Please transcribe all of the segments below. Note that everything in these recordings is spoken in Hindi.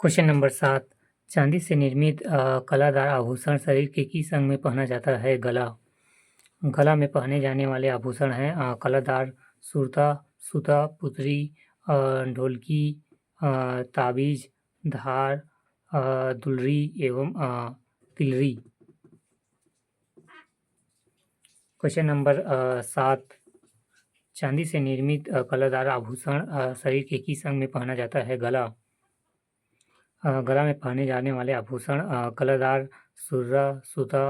Question number 7। चांदी से निर्मित कलादार आभूषण शरीर के किस अंग में पहना जाता है? गला। गला में पहने जाने वाले आभूषण हैं कलादार सुरता, सूता, पुतरी, ढोलकी, ताबीज, धार, दुलरी एवं तिलरी। Question number 7। चांदी से निर्मित कलादार आभूषण शरीर के किस अंग में पहना जाता है? गला। गला में पहने जाने वाले आभूषण कलादार सुर्रा, सूता,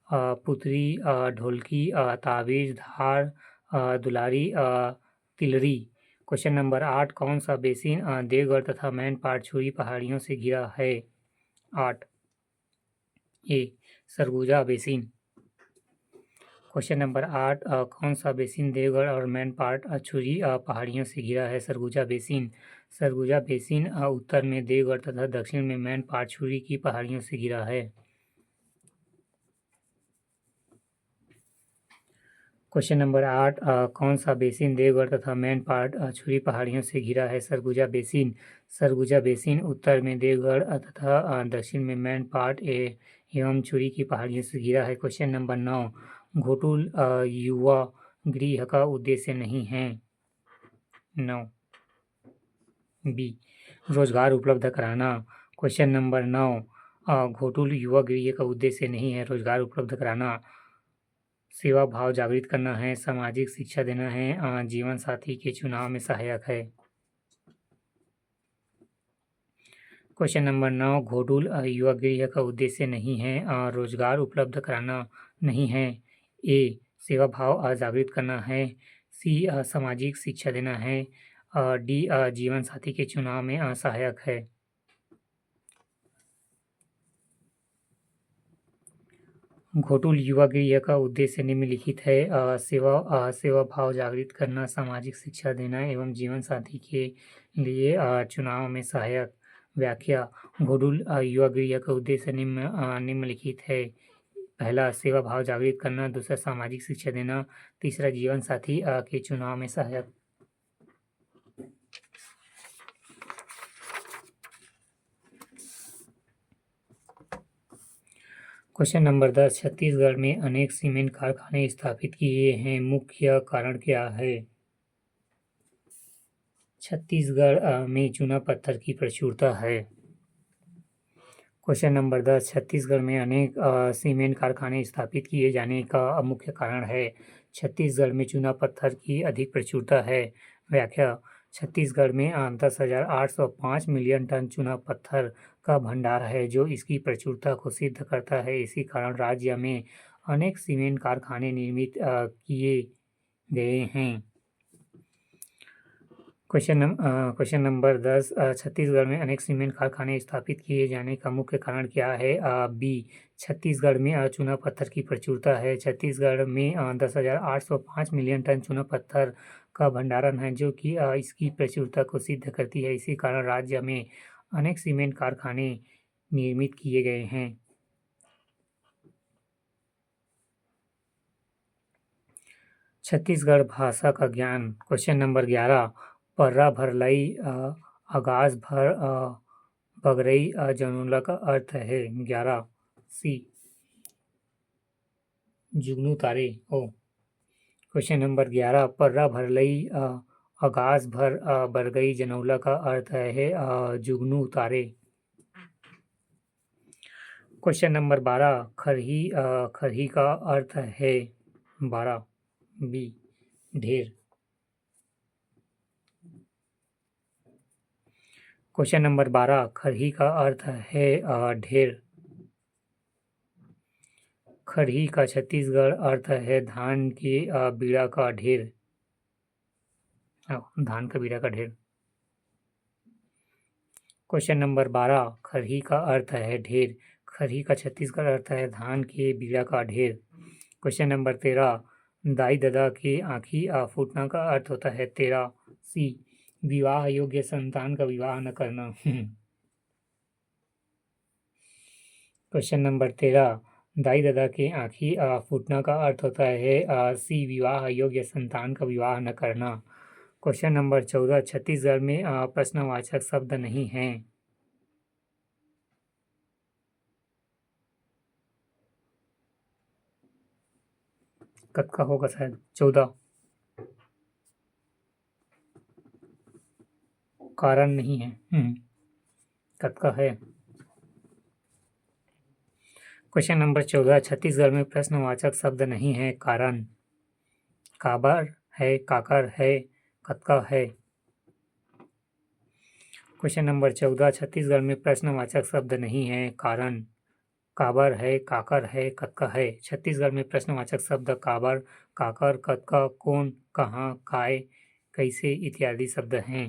पुतरी, ढोलकी, ताबीज, धार, दुलारी, तिलरी। Question number 8। कौन सा बेसिन देवगढ़ तथा मैनपाट छुरी पहाड़ियों से घिरा है? 8। ए सरगुजा बेसिन। Question number 8। कौन सा बेसिन देवगढ़ और मैनपाट छुरी पहाड़ियों से घिरा है? सरगुजा बेसिन। सरगुजा बेसिन उत्तर में देवगढ़ तथा दक्षिण में मैनपाट छुरी की पहाड़ियों से घिरा है। Question number 8। कौन सा बेसिन देवगढ़ तथा मैनपाट छुरी पहाड़ियों से घिरा है? सरगुजा बेसिन। सरगुजा बेसिन उत्तर में देवगढ़ तथा दक्षिण में मैनपाट एवं छुरी की पहाड़ियों से घिरा है। Question number 9। घोटुल युवा गृह का उद्देश्य नहीं है। 9। बी रोजगार उपलब्ध कराना। Question number 9। घोटुल युवा गृह का उद्देश्य नहीं है रोजगार उपलब्ध कराना। सेवा भाव जागृत करना है, सामाजिक शिक्षा देना है, जीवन साथी के चुनाव में सहायक है। Question number 9। घोटुल युवा गृह का उद्देश्य नहीं है रोजगार उपलब्ध कराना नहीं है। ए सेवा भाव जागृत करना है, सी सामाजिक शिक्षा देना है, डी जीवन साथी के चुनाव में सहायक है। घोटुल युवा गृह का उद्देश्य निम्नलिखित है। सेवा भाव जागृत करना, सामाजिक शिक्षा देना एवं जीवन साथी के लिए चुनाव में सहायक। व्याख्या। घोटुल युवा गृह का उद्देश्य निम्नलिखित है। पहला सेवा भाव जागृत करना, दूसरा सामाजिक शिक्षा देना, तीसरा जीवन साथी के चुनाव में सहायक। Question number 10। छत्तीसगढ़ में अनेक सीमेंट कारखाने स्थापित किए हैं, मुख्य कारण क्या है? छत्तीसगढ़ में चूना पत्थर की प्रचुरता है। Question number 10। छत्तीसगढ़ में अनेक सीमेंट कारखाने स्थापित किए जाने का मुख्य कारण है। छत्तीसगढ़ में चूना पत्थर की अधिक प्रचुरता है। व्याख्या। छत्तीसगढ़ में 10,805 मिलियन टन चूना पत्थर का भंडार है जो इसकी प्रचुरता को सिद्ध करता है। इसी कारण राज्य में अनेक सीमेंट कारखाने निर्मित किए गए हैं। Question number 10। छत्तीसगढ़ में अनेक सीमेंट कारखाने स्थापित किए जाने का मुख्य कारण क्या है? बी छत्तीसगढ़ में चूना पत्थर की प्रचुरता है। छत्तीसगढ़ में 10,805 मिलियन टन चूना पत्थर का भंडारण है जो कि इसकी प्रचुरता को सिद्ध करती है। इसी कारण राज्य में अनेक सीमेंट कारखाने निर्मित किए गए हैं। छत्तीसगढ़ भाषा का ज्ञान। Question number 11। पर्रा भरलई आगाज भर बगरई जौनला का अर्थ है। 11। सी जुगनू तारे ओ। Question number 11। पर्रा भरलई आगाज भर बरगई जनौला का अर्थ है जुगनू तारे। Question number 12। खरही का अर्थ है 12। बी ढेर। Question number 12। खरही का अर्थ है ढेर। खरही का छत्तीसगढ़ अर्थ है धान के बीड़ा का ढेर। धान का बीड़ा का ढेर। Question number 12। खरही का अर्थ है ढेर। खरही का छत्तीसगढ़ अर्थ है धान के बीड़ा का ढेर। Question number 13। दाई ददा के आँखी फूटना का अर्थ होता है 13। सी विवाह योग्य संतान का विवाह न करना। Question number 13। दाई दादा के आँखी फूटना का अर्थ होता है सी विवाह योग्य संतान का विवाह न करना। Question number 14। छत्तीसगढ़ में प्रश्नवाचक शब्द नहीं हैं। कद का होगा शायद 14। कारण नहीं है। कद का है। क्वेश्चन नंबर 14, छत्तीसगढ़ में प्रश्नवाचक शब्द नहीं है, कारण। काबर है, काकर है, कद का है। क्वेश्चन नंबर 14, छत्तीसगढ़ में प्रश्नवाचक शब्द नहीं है, कारण। काबर है, काकर है, कद का है। छत्तीसगढ़ में प्रश्नवाचक शब्द काबर, काकर, कद का, कौन, कहाँ, काय, कैसे इत्यादि शब्द हैं।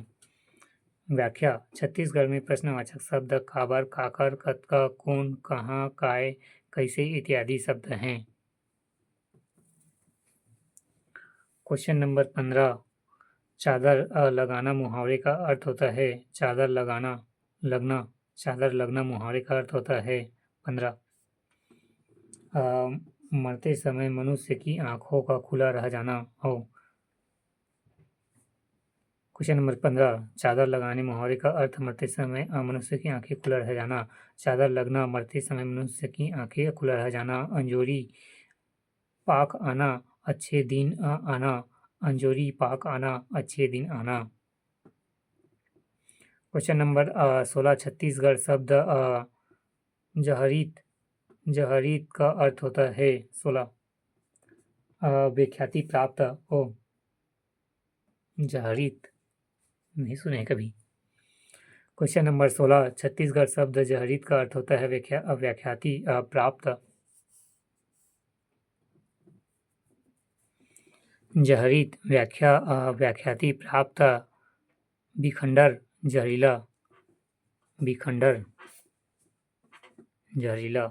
व्याख्या: छत्तीसगढ़ में प्रश्नवाचक शब्द काबर, काकर, कद का, कौन, कहाँ, काय, कैसे इत्यादि शब्द हैं। क्वेश्चन नंबर 15, चादर लगाना मुहावरे का अर्थ होता है। चादर लगाना, लगना, चादर लगना मुहावरे का अर्थ होता है। 15, मरते समय मनुष्य की आंखों का खुला रह जाना हो। क्वेश्चन नंबर 15, चादर लगाने मुहावरे का अर्थ मरते समय मनुष्य की आंखें खुला रह जाना। चादर लगना, मरते समय मनुष्य की आंखें खुला रह जाना। अंजोरी पाक आना, अच्छे दिन आना। अंजोरी पाक आना, अच्छे दिन आना। क्वेश्चन नंबर 16, छत्तीसगढ़ शब्द जहरीत, जहरीत का अर्थ होता है। 16, व्याख्याति प्राप्त हो। जहरीत नहीं सुने हैं कभी। क्वेश्चन नंबर 16, छत्तीसगढ़ शब्द जहरीत का अर्थ होता है व्याख्याति प्राप्त। जहरीत व्याख्याति प्राप्त। बिखंडर, जहरीला, बिखंडर, जहरीला।